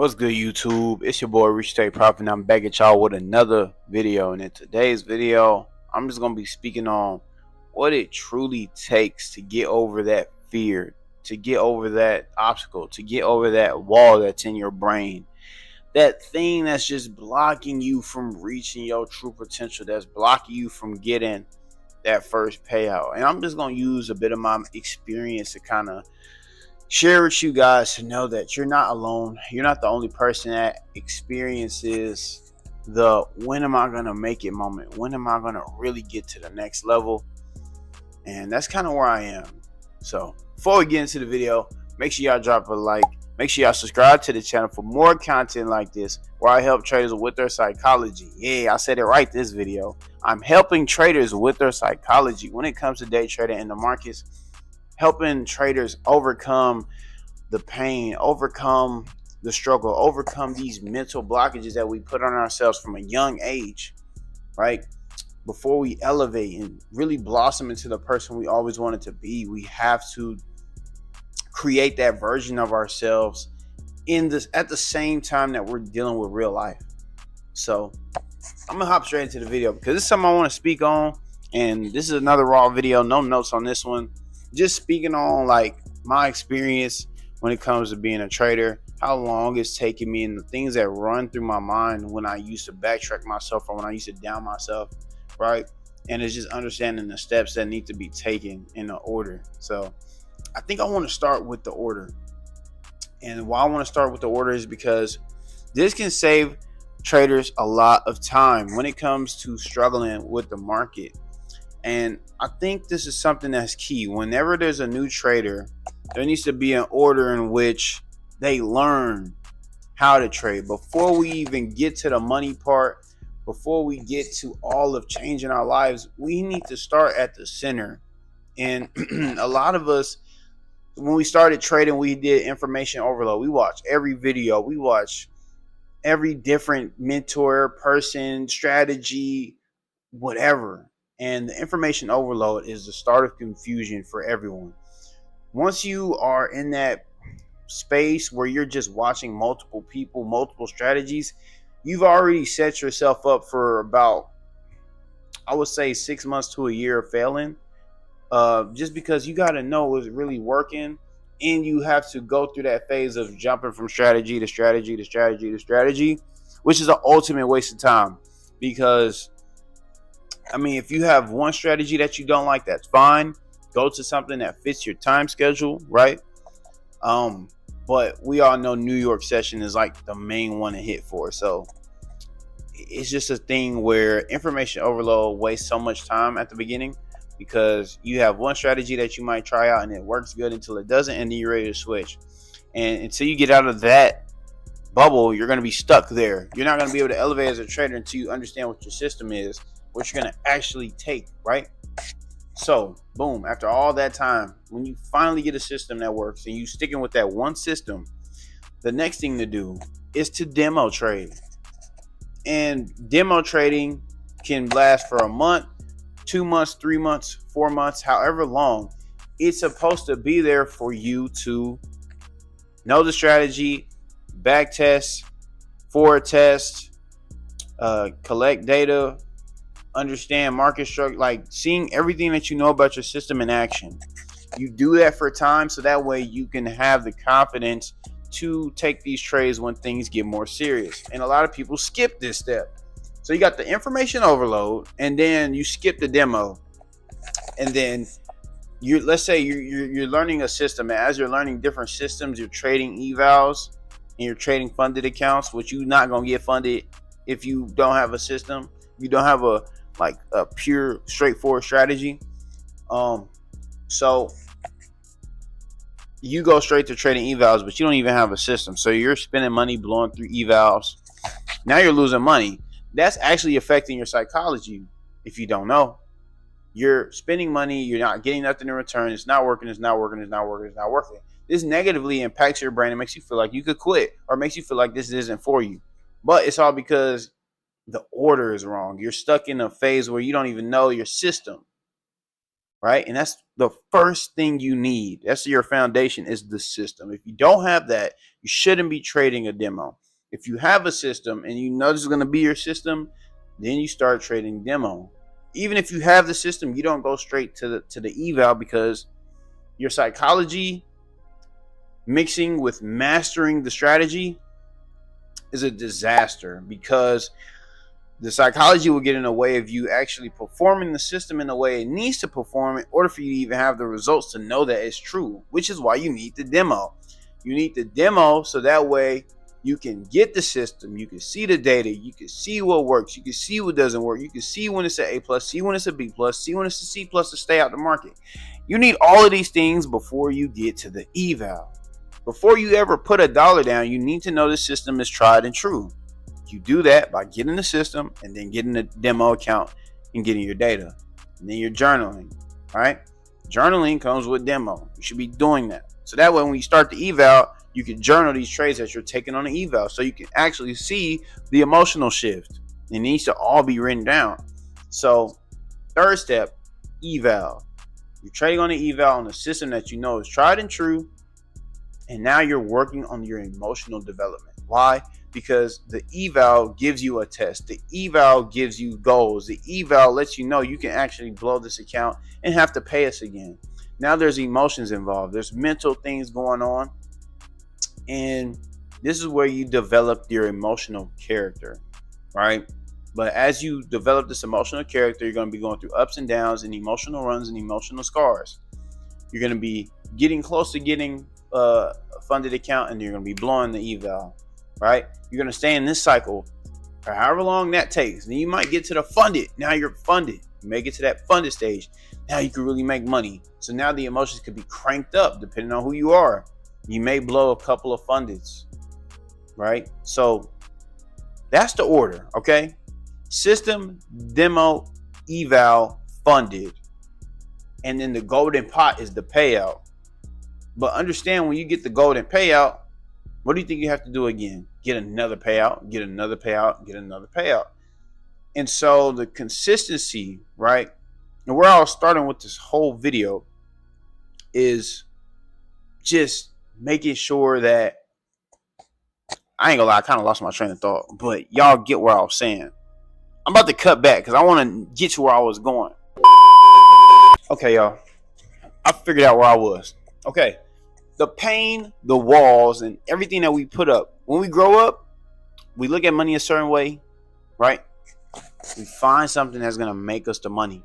What's good, YouTube? It's your boy Rich Take Profit, and I'm back at y'all with another video. And in today's video, I'm just gonna be speaking on what it truly takes to get over that fear, to get over that obstacle, to get over that wall that's in your brain, that thing that's just blocking you from reaching your true potential, that's blocking you from getting that first payout. And I'm just gonna use a bit of my experience to kind of share with you guys to know that you're not alone. You're not the only person that experiences the when am I going to make it moment? When am I going to really get to the next level? And that's kind of where I am. So before we get into the video, make sure y'all drop a like. Make sure y'all subscribe to the channel for more content like this, where I help traders with their psychology. Yeah, I said it right this video. I'm helping traders with their psychology when it comes to day trading in the markets, helping traders overcome the pain, overcome the struggle, overcome these mental blockages that we put on ourselves from a young age, right? Before we elevate and really blossom into the person we always wanted to be, we have to create that version of ourselves in this at the same time that we're dealing with real life. So I'm gonna hop straight into the video because this is something I want to speak on, and this is another raw video, no notes on this one. Just speaking on like my experience when it comes to being a trader, how long it's taken me, and the things that run through my mind when I used to backtrack myself or when I used to down myself, right? And it's just understanding the steps that need to be taken in the order. So I think I want to start with the order. And why I want to start with the order is because this can save traders a lot of time when it comes to struggling with the market. And I think this is something that's key. Whenever there's a new trader, there needs to be an order in which they learn how to trade. Before we even get to the money part, before we get to all of changing our lives, we need to start at the center. And a lot of us, when we started trading, we did information overload. We watched every video. We watched every different mentor, person, strategy, whatever. And the information overload is the start of confusion for everyone. Once you are in that space where you're just watching multiple people, multiple strategies, you've already set yourself up for about, I would say, 6 months to a year of failing. Just because you got to know what's really working, and you have to go through that phase of jumping from strategy to strategy to strategy to strategy, which is an ultimate waste of time. Because I mean, if you have one strategy that you don't like, that's fine. Go to something that fits your time schedule, right? But we all know New York session is like the main one to hit for. So it's just a thing where information overload wastes so much time at the beginning, because you have one strategy that you might try out and it works good until it doesn't, and then you're ready to switch. And until you get out of that bubble, you're going to be stuck there. You're not going to be able to elevate as a trader until you understand what your system is, what you're going to actually take, right? So boom, after all that time, when you finally get a system that works and you sticking with that one system, the next thing to do is to demo trade. And demo trading can last for a month, 2 months, 3 months, 4 months, however long. It's supposed to be there for you to know the strategy, back test, forward test, collect data, understand market structure, like seeing everything that you know about your system in action. You do that for time, so that way you can have the confidence to take these trades when things get more serious. And a lot of people skip this step. So you got the information overload, and then you skip the demo, and then let's say you're learning a system, and as you're learning different systems, you're trading evals and you're trading funded accounts, which you're not gonna get funded if you don't have a system. You don't have a pure straightforward strategy. So you go straight to trading evals, but you don't even have a system. So you're spending money blowing through evals. Now you're losing money. That's actually affecting your psychology. If you don't know, you're spending money, you're not getting nothing in return. It's not working. It's not working. It's not working. It's not working. This negatively impacts your brain. It makes you feel like you could quit, or makes you feel like this isn't for you. But it's all because the order is wrong. You're stuck in a phase where you don't even know your system. right? And that's the first thing you need. That's your foundation, is the system. If you don't have that, you shouldn't be trading a demo. If you have a system and you know this is going to be your system, then you start trading demo. Even if you have the system, you don't go straight to the eval, because your psychology mixing with mastering the strategy is a disaster, because the psychology will get in the way of you actually performing the system in the way it needs to perform in order for you to even have the results to know that it's true, which is why you need the demo. You need the demo so that way you can get the system, you can see the data, you can see what works, you can see what doesn't work, you can see when it's an A plus, see when it's a B plus, see when it's a C plus to stay out the market. You need all of these things before you get to the eval. Before you ever put $1 down, you need to know the system is tried and true. You do that by getting the system and then getting the demo account and getting your data. And then you're journaling, all right? Journaling comes with demo. You should be doing that. So that way when you start the eval, you can journal these trades that you're taking on the eval so you can actually see the emotional shift. It needs to all be written down. So third step, eval. You're trading on the eval on a system that you know is tried and true. And now you're working on your emotional development. Why? Because the eval gives you a test. The eval gives you goals. The eval lets you know you can actually blow this account and have to pay us again. Now there's emotions involved. There's mental things going on. And this is where you develop your emotional character, right? But as you develop this emotional character, you're going to be going through ups and downs and emotional runs and emotional scars. You're going to be getting close to getting a funded account, and you're going to be blowing the eval, right? You're going to stay in this cycle for however long that takes. Then you might get to the funded. Now you're funded. You may get to that funded stage. Now you can really make money. So now the emotions could be cranked up depending on who you are. You may blow a couple of fundeds, right? So that's the order, okay? System, demo, eval, funded. And then the golden pot is the payout. But understand, when you get the golden payout, what do you think you have to do again? Get another payout, get another payout, get another payout. And so the consistency, right? And where I was starting with this whole video is just making sure that, I ain't gonna lie, I kind of lost my train of thought, but y'all get where I was saying. I'm about to cut back because I want to get to where I was going. Okay, y'all. I figured out where I was. Okay. The pain, the walls, and everything that we put up. When we grow up, we look at money a certain way, right? We find something that's going to make us the money.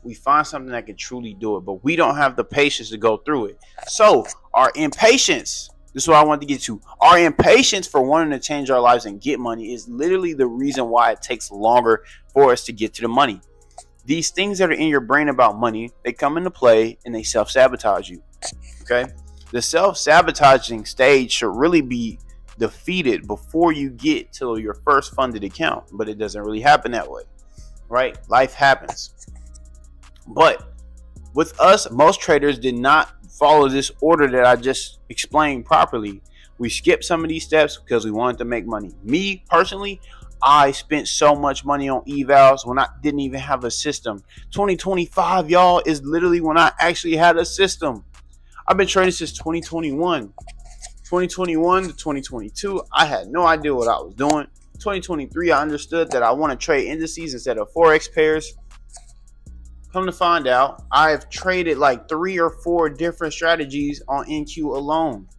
We find something that can truly do it, but we don't have the patience to go through it. So our impatience, this is what I wanted to get to. Our impatience for wanting to change our lives and get money is literally the reason why it takes longer for us to get to the money. These things that are in your brain about money, they come into play and they self-sabotage you, okay? The self-sabotaging stage should really be defeated before you get to your first funded account, but it doesn't really happen that way, right? Life happens. But with us, most traders did not follow this order that I just explained properly. We skipped some of these steps because we wanted to make money. Me, personally, I spent so much money on evals when I didn't even have a system. 2025, y'all, is literally when I actually had a system. I've been trading since 2021. 2021 to 2022, I had no idea what I was doing. 2023, I understood that I want to trade indices instead of forex pairs. Come to find out, I've traded like 3 or 4 different strategies on NQ alone.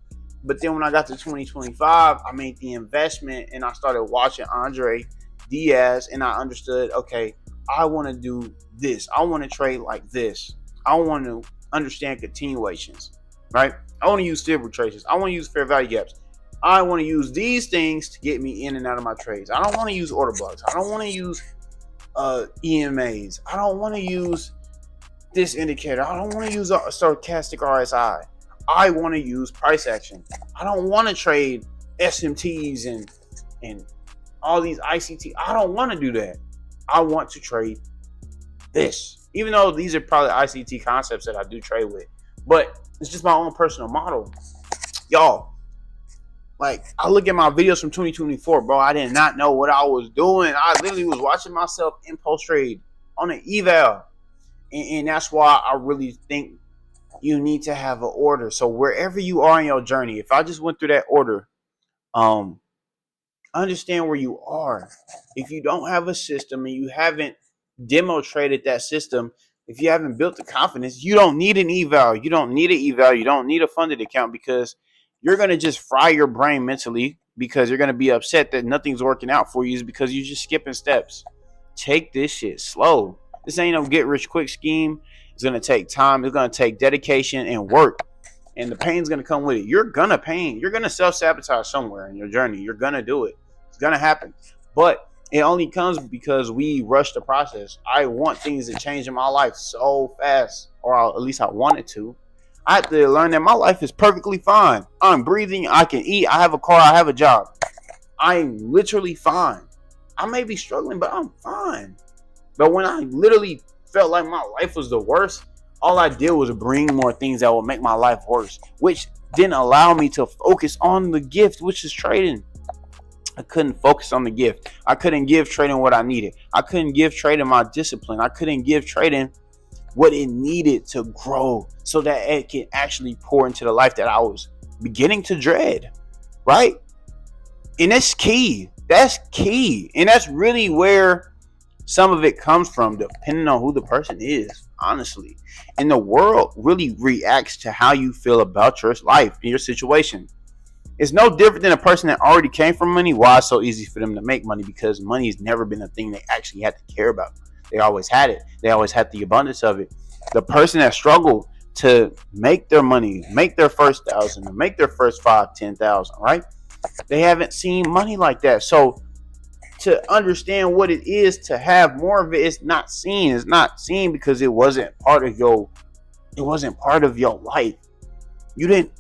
But then when I got to 2025, I made the investment and I started watching Andre Diaz, and I understood, okay, I want to do this. I want to trade like this. I want to understand continuations, right? I want to use stable traces. I want to use fair value gaps. I want to use these things to get me in and out of my trades. I don't want to use order blocks. I don't want to use EMAs. I don't want to use this indicator. I don't want to use a stochastic RSI. I want to use price action. I don't want to trade SMTs and all these ICT. I don't want to do that. I want to trade this. Even though these are probably ICT concepts that I do trade with. But it's just my own personal model. Y'all, like, I look at my videos from 2024, bro. I did not know what I was doing. I literally was watching myself impulse trade on an eval. And that's why I really think you need to have an order. So wherever you are in your journey, if I just went through that order, understand where you are. If you don't have a system and you haven't demo traded that system, if you haven't built the confidence, you don't need an eval. You don't need an eval. You don't need a funded account, because you're going to just fry your brain mentally, because you're going to be upset that nothing's working out for you, is because you're just skipping steps. Take this shit slow. This ain't no get rich quick scheme. It's going to take time. It's going to take dedication and work. And the pain's going to come with it. You're going to pain. You're going to self-sabotage somewhere in your journey. You're going to do it. It's going to happen. But it only comes because we rush the process. I want things to change in my life so fast, or at least I want it to. I have to learn that my life is perfectly fine. I'm breathing. I can eat. I have a car. I have a job. I'm literally fine. I may be struggling, but I'm fine. But when I literally felt like my life was the worst, all I did was bring more things that would make my life worse, which didn't allow me to focus on the gift, which is trading. I couldn't focus on the gift. I couldn't give trading what I needed. I couldn't give trading my discipline. I couldn't give trading what it needed to grow so that it can actually pour into the life that I was beginning to dread, right? And that's key. That's key. And that's really where some of it comes from, depending on who the person is, honestly. And the world really reacts to how you feel about your life and your situation. It's no different than a person that already came from money. Why it's so easy for them to make money? Because money has never been a thing they actually had to care about. They always had it. They always had the abundance of it. The person that struggled to make their money, make their first 1,000, to make their first 5, 10,000, right? They haven't seen money like that. So to understand what it is to have more of it, it's not seen. It's not seen because it wasn't part of your life. You didn't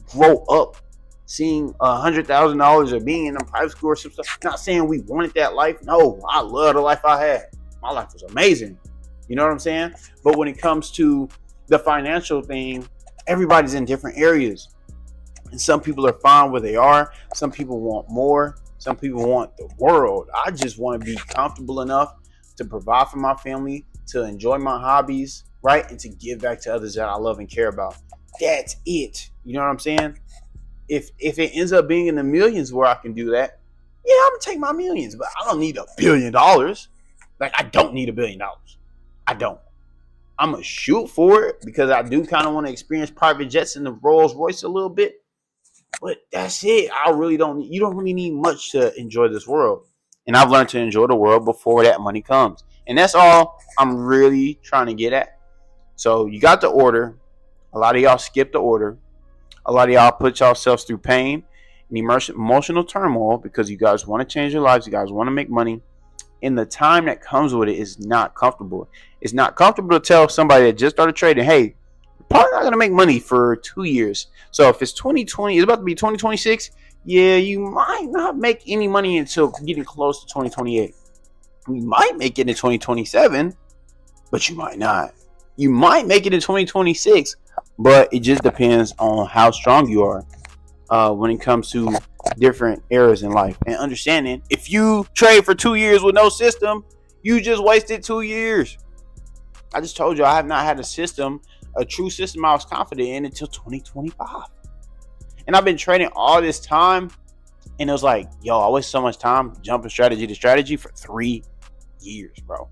grow up seeing $100,000 or being in a private school or some stuff. Not saying we wanted that life. No, I love the life I had. My life was amazing. You know what I'm saying? But when it comes to the financial thing, everybody's in different areas. And some people are fine where they are. Some people want more. Some people want the world. I just want to be comfortable enough to provide for my family, to enjoy my hobbies, right? And to give back to others that I love and care about. That's it. You know what I'm saying? If it ends up being in the millions where I can do that, yeah, I'm going to take my millions. But I don't need $1 billion. Like, I don't need $1 billion. I don't. I'm going to shoot for it because I do kind of want to experience private jets in the Rolls Royce a little bit. But that's it. You don't really need much to enjoy this world. And I've learned to enjoy the world before that money comes. And that's all I'm really trying to get at. So you got the order. A lot of y'all skip the order. A lot of y'all put yourselves through pain and emotional turmoil because you guys want to change your lives. You guys want to make money. And the time that comes with it is not comfortable. It's not comfortable to tell somebody that just started trading, hey, you're probably not going to make money for 2 years. So if it's 2020, it's about to be 2026, yeah, you might not make any money until getting close to 2028. You might make it in 2027, but you might not. You might make it in 2026, but it just depends on how strong you are when it comes to different eras in life. And understanding, if you trade for 2 years with no system, you just wasted 2 years. I just told you I have not had a true system I was confident in until 2025. And I've been trading all this time, and it was like, yo, I wasted so much time jumping strategy to strategy for 3 years, bro.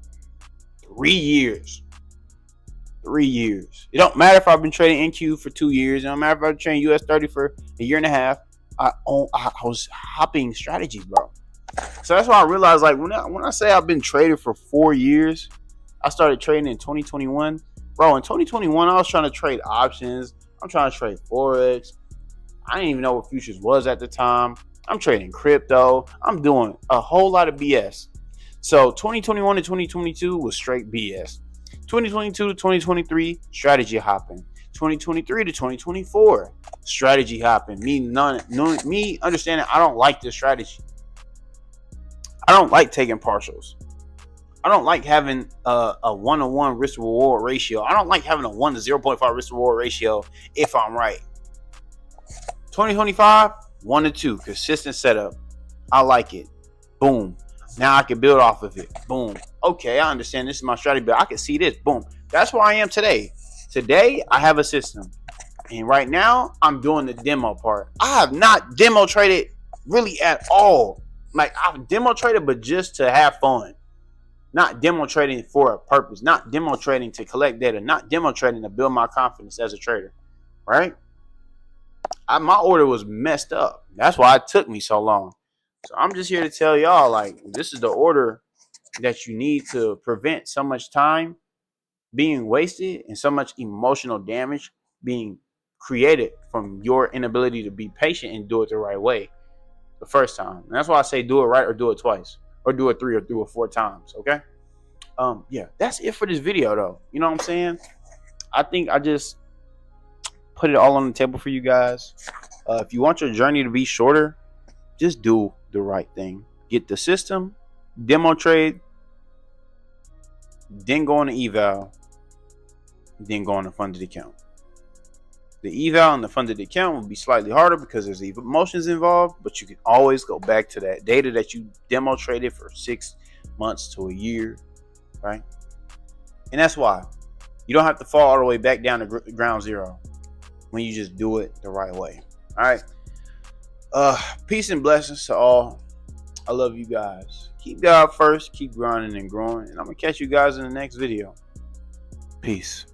3 years. 3 years. It don't matter if I've been trading NQ for 2 years. It don't matter if I've been trading US 30 for a year and a half. I was hopping strategies, bro. So that's why I realized, like, when I say I've been trading for 4 years, I started trading in 2021. Bro, in 2021, I was trying to trade options. I'm trying to trade forex. I didn't even know what futures was at the time. I'm trading crypto. I'm doing a whole lot of BS. So 2021 to 2022 was straight BS. 2022 to 2023, strategy hopping. 2023 to 2024, strategy hopping. Me understanding I don't like this strategy. I don't like taking partials. I don't like having a 1-to-1 risk reward ratio. I don't like having a 1 to 0.5 risk reward ratio if I'm right. 2025, 1 to 2, consistent setup. I like it. Boom. Now I can build off of it. Boom. Okay, I understand this is my strategy, but I can see this. Boom. That's where I am today. Today, I have a system. And right now, I'm doing the demo part. I have not demo traded really at all. Like, I've demo traded, but just to have fun. Not demo trading for a purpose. Not demo trading to collect data. Not demo trading to build my confidence as a trader. Right? My order was messed up. That's why it took me so long. So I'm just here to tell y'all, like, this is the order that you need to prevent so much time being wasted and so much emotional damage being created from your inability to be patient and do it the right way the first time. And that's why I say do it right or do it twice or do it 3 or do it 4 times. Okay. Yeah, that's it for this video though. You know what I'm saying? I think I just put it all on the table for you guys. If you want your journey to be shorter, just do the right thing. Get the system, demo trade, then go on the eval, then go on the funded account. The eval and the funded account will be slightly harder because there's emotions involved, but you can always go back to that data that you demo traded for 6 months to a year, right? And that's why you don't have to fall all the way back down to ground zero when you just do it the right way. All right. Peace and blessings to all. I love you guys. Keep God first, keep grinding and growing, and I'm gonna catch you guys in the next video. Peace.